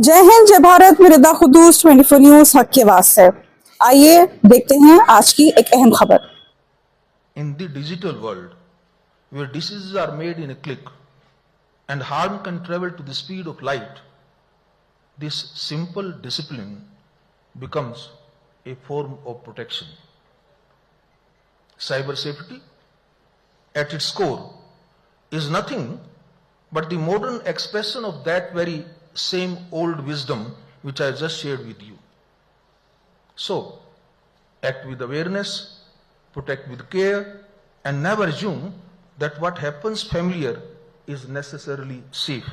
जय हिंद जय भारत मेरे खुदूस 24 न्यूज हक के वास्ते। आइए देखते हैं आज की एक अहम खबर। In the digital world, where decisions are made in a click and harm can travel to the speed of light, this simple discipline becomes a form of protection. Cyber safety, at its core, is nothing but the modern expression of that very same old wisdom which I just shared with you. So, act with awareness, protect with care, and never assume that what happens familiar is necessarily safe.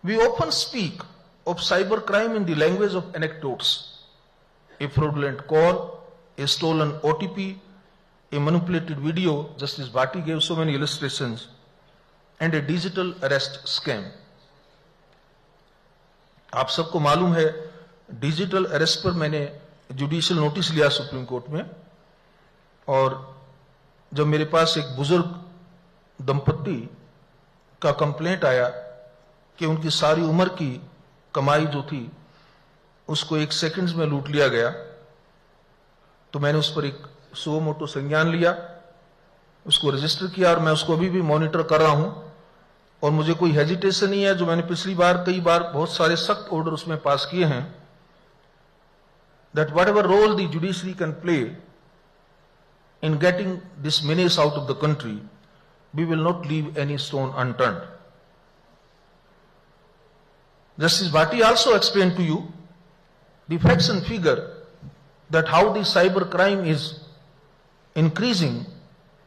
We often speak of cybercrime in the language of anecdotes. A fraudulent call, a stolen OTP, a manipulated video, Justice Bhatti gave so many illustrations, and a digital arrest scam. आप सबको मालूम है, digital arrest पर मैंने judicial notice लिया supreme court में, और जब मेरे पास एक बुजुर्ग दंपत्ति का कंप्लेंट आया कि उनकी सारी उम्र की कमाई जो थी उसको 1 सेकंड में लूट लिया गया, तो मैंने उस पर एक सुओ मोटो संज्ञान लिया, उसको रजिस्टर किया, और मैं उसको अभी भी मॉनिटर कर रहा हूं। और मुझे कोई हेजिटेशन नहीं है, जो मैंने पिछली बार कई बार बहुत सारे सख्त ऑर्डर उसमें पास किए हैं, that whatever role the judiciary can play in getting this menace out of the country, we will not leave any stone unturned. Justice Bhatti also explained to you the facts and figure that how the cyber crime is increasing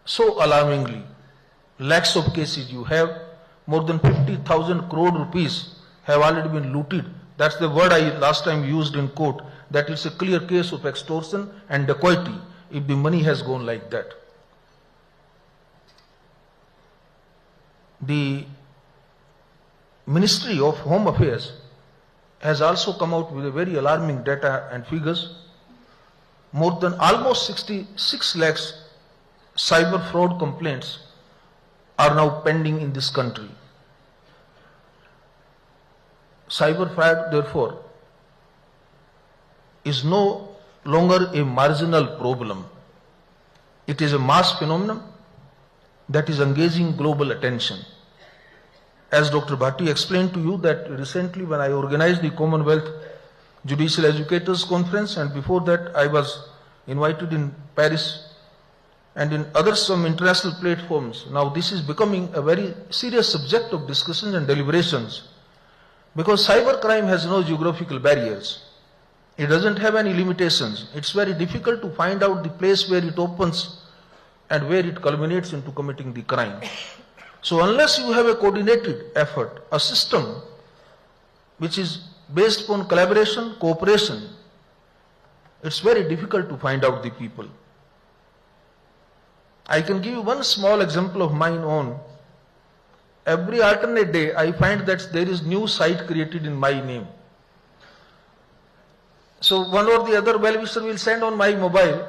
so alarmingly. Lakhs of cases you have, more than 50,000 crore rupees have already been looted. That's the word I last time used in court, that it's a clear case of extortion and dacoity if the money has gone like that. The Ministry of Home Affairs has also come out with a very alarming data and figures. More than almost 66 lakhs cyber fraud complaints are now pending in this country. Cyber fraud, therefore, is no longer a marginal problem. It is a mass phenomenon that is engaging global attention. As Dr. Bhatti explained to you that recently when I organized the Commonwealth Judicial Educators Conference, and before that I was invited in Paris and in other some international platforms. Now this is becoming a very serious subject of discussions and deliberations, because cybercrime has no geographical barriers. It doesn't have any limitations. It's very difficult to find out the place where it opens and where it culminates into committing the crime. So unless you have a coordinated effort, a system which is based upon collaboration, cooperation, it's very difficult to find out the people. I can give you one small example of mine own. Every alternate day, I find that there is new site created in my name. So one or the other well-wisher will send on my mobile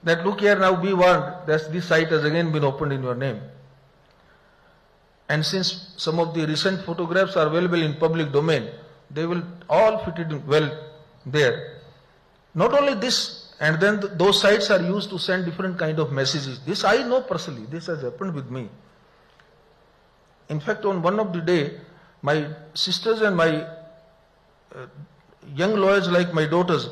that, look here, now be warned, that this site has again been opened in your name. And since some of the recent photographs are available in public domain, they will all fit it well there. Not only this, and then those sites are used to send different kind of messages. This I know personally. This has happened with me. In fact, on one of the day, my sisters and my young lawyers like my daughters,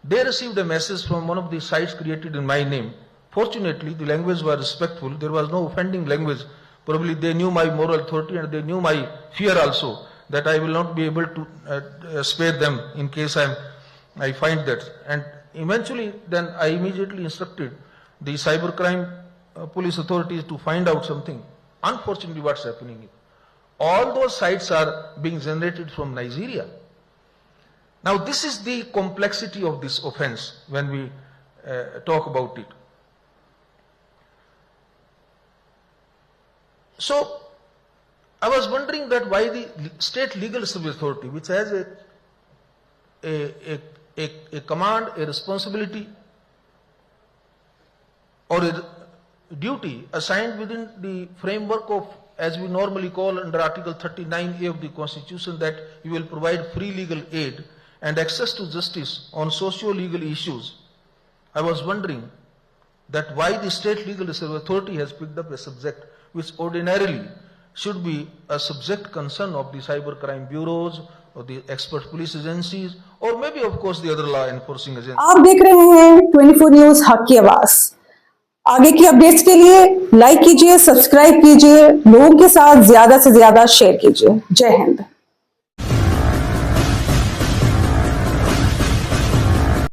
they received a message from one of the sites created in my name. Fortunately, the language was respectful. There was no offending language. Probably they knew my moral authority and they knew my fear also, that I will not be able to spare them in case I find that. And eventually, then I immediately instructed the cybercrime police authorities to find out something. Unfortunately, what's happening is, all those sites are being generated from Nigeria. Now, this is the complexity of this offense when we talk about it. So, I was wondering that why the State Legal Service Authority, which has a command, a responsibility, or a duty assigned within the framework of as we normally call under Article 39A of the Constitution, that you will provide free legal aid and access to justice on socio-legal issues. I was wondering that why the State Legal Reserve Authority has picked up a subject which ordinarily should be a subject concern of the cybercrime bureaus or the expert police agencies or maybe of course the other law enforcing agencies. आप देख रहे हैं 24 news हक की आवाज। आगे की updates के लिए लाइक कीजिए, सब्सक्राइब कीजिए, लोगों के साथ ज्यादा से ज्यादा शेयर कीजिए। जय हिंद।